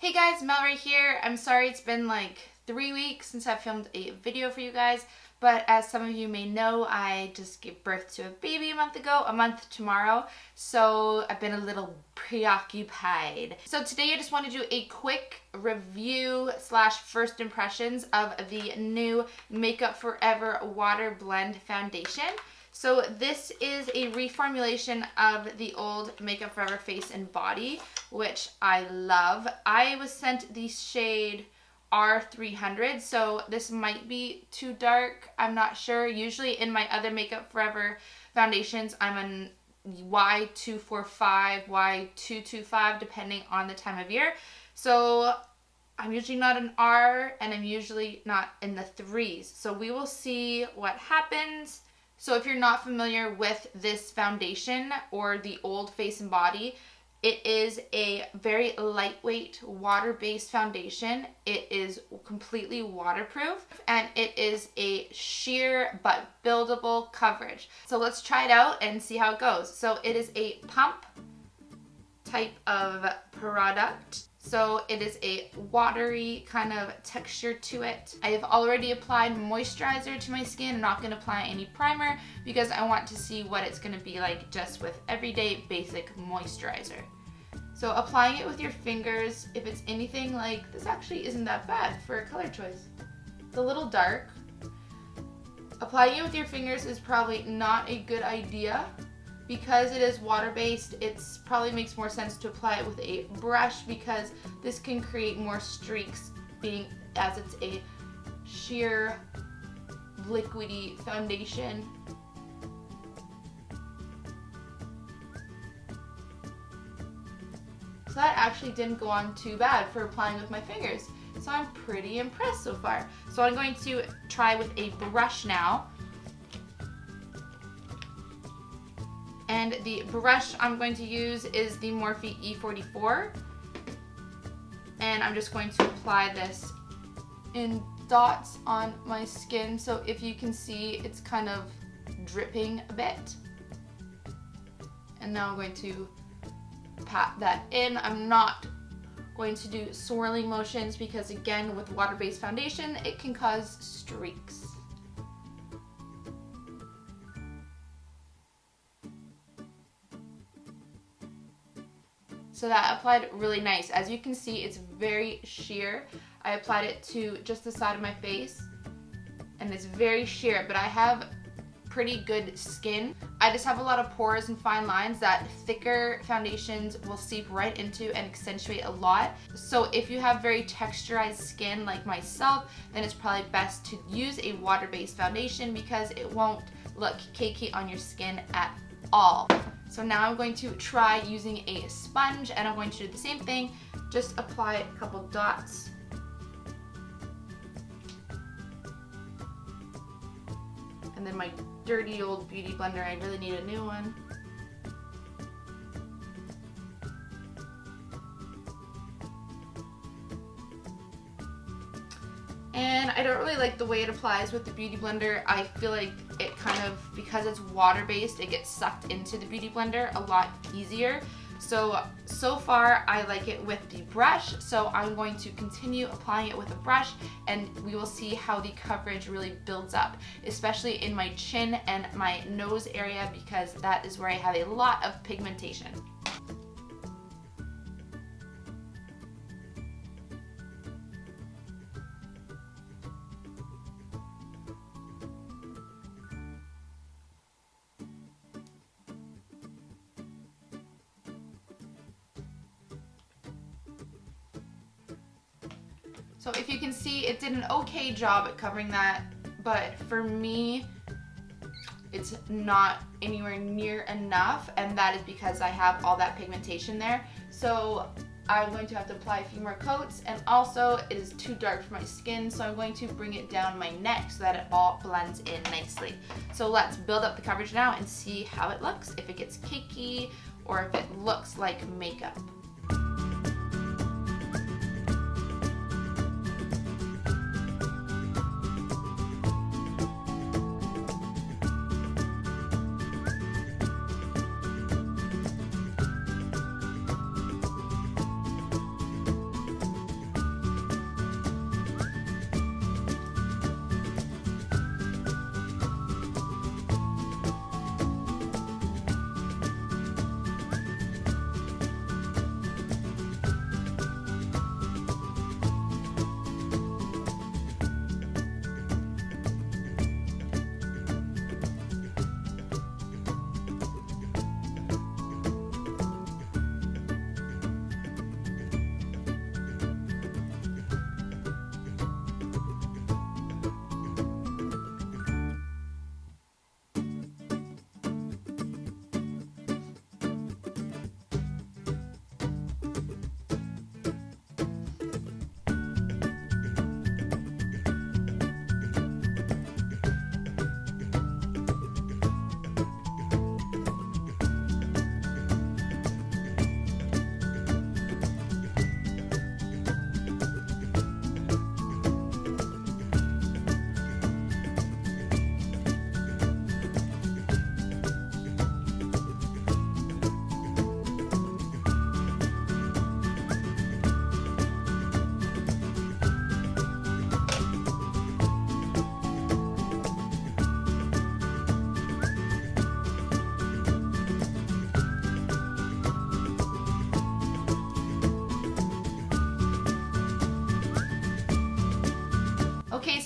Hey guys, Mel right here. I'm sorry it's been like 3 weeks since I filmed a video for you guys, but as some of you may know, I just gave birth to a baby a month tomorrow, so I've been a little preoccupied. So today I just want to do a quick review / first impressions of the new Makeup Forever Water Blend Foundation. So this is a reformulation of the old Makeup Forever Face and Body, which I love. I was sent the shade R300, so this might be too dark. I'm not sure. Usually in my other Makeup Forever foundations, I'm an Y245, Y225, depending on the time of year. So I'm usually not an R, and I'm usually not in the 3s. So we will see what happens. So if you're not familiar with this foundation or the old Face and Body, it is a very lightweight water-based foundation. It is completely waterproof and it is a sheer but buildable coverage. So let's try it out and see how it goes. So it is a pump type of product. So it is a watery kind of texture to it. I have already applied moisturizer to my skin. I'm not going to apply any primer because I want to see what it's going to be like just with everyday basic moisturizer. So applying it with your fingers, if it's anything like, this actually isn't that bad for a color choice. It's a little dark. Applying it with your fingers is probably not a good idea. Because it is water-based, it probably makes more sense to apply it with a brush because this can create more streaks being as it's a sheer liquidy foundation. So that actually didn't go on too bad for applying with my fingers. So I'm pretty impressed so far. So I'm going to try with a brush now. And the brush I'm going to use is the Morphe E44. And I'm just going to apply this in dots on my skin. So if you can see, it's kind of dripping a bit. And now I'm going to pat that in. I'm not going to do swirling motions because again, with water-based foundation, it can cause streaks. So that applied really nice. As you can see, it's very sheer. I applied it to just the side of my face and it's very sheer, but I have pretty good skin. I just have a lot of pores and fine lines that thicker foundations will seep right into and accentuate a lot. So if you have very texturized skin like myself, then it's probably best to use a water-based foundation because it won't look cakey on your skin at all. So now I'm going to try using a sponge and I'm going to do the same thing, just apply a couple dots. And then my dirty old beauty blender, I really need a new one. And I don't really like the way it applies with the Beauty Blender. I feel like it kind of, because it's water-based, it gets sucked into the Beauty Blender a lot easier. So far I like it with the brush, so I'm going to continue applying it with a brush and we will see how the coverage really builds up, especially in my chin and my nose area because that is where I have a lot of pigmentation. So if you can see, it did an okay job at covering that, but for me, it's not anywhere near enough, and that is because I have all that pigmentation there. So I'm going to have to apply a few more coats, and also it is too dark for my skin, so I'm going to bring it down my neck so that it all blends in nicely. So let's build up the coverage now and see how it looks, if it gets cakey or if it looks like makeup.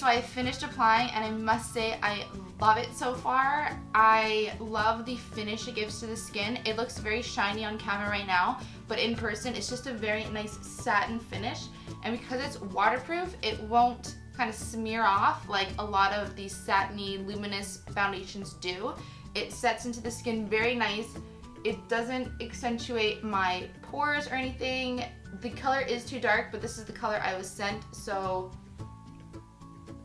so I finished applying and I must say I love it so far. I love the finish it gives to the skin. It looks very shiny on camera right now, but in person it's just a very nice satin finish. And because it's waterproof, it won't kind of smear off like a lot of these satiny, luminous foundations do. It sets into the skin very nice. It doesn't accentuate my pores or anything. The color is too dark, but this is the color I was sent, so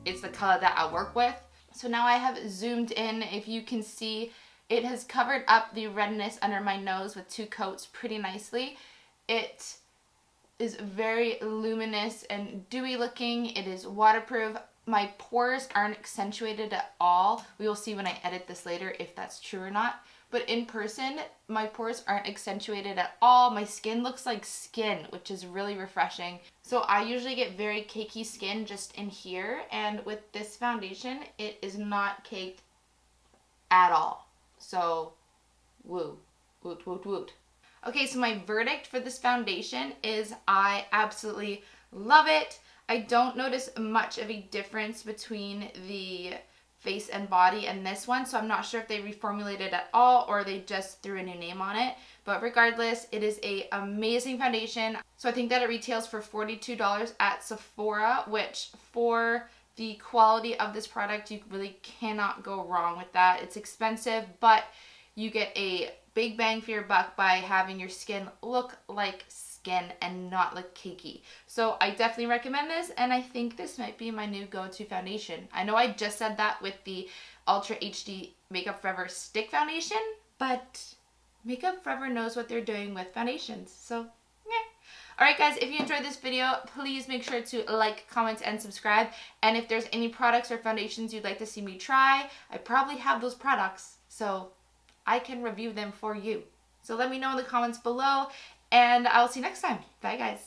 it's the color that I work with. So now I have zoomed in. If you can see, it has covered up the redness under my nose with 2 coats pretty nicely. It is very luminous and dewy looking. It is waterproof. My pores aren't accentuated at all. We will see when I edit this later if that's true or not. But in person, my pores aren't accentuated at all. My skin looks like skin, which is really refreshing. So I usually get very cakey skin just in here. And with this foundation, it is not caked at all. So, woo. Woot, woot, woot. Okay, so my verdict for this foundation is I absolutely love it. I don't notice much of a difference between the face and body and this one, so I'm not sure if they reformulated at all or they just threw a new name on it. But regardless, it is a amazing foundation. So I think that it retails for $42 at Sephora, which for the quality of this product, you really cannot go wrong with that. It's expensive, but you get a big bang for your buck by having your skin look like skin and not look cakey. So I definitely recommend this, and I think this might be my new go-to foundation. I know I just said that with the Ultra HD Makeup Forever Stick Foundation, but Makeup Forever knows what they're doing with foundations, so yeah. Alright guys, if you enjoyed this video, please make sure to like, comment, and subscribe. And if there's any products or foundations you'd like to see me try, I probably have those products, so I can review them for you. So let me know in the comments below, and I'll see you next time. Bye guys.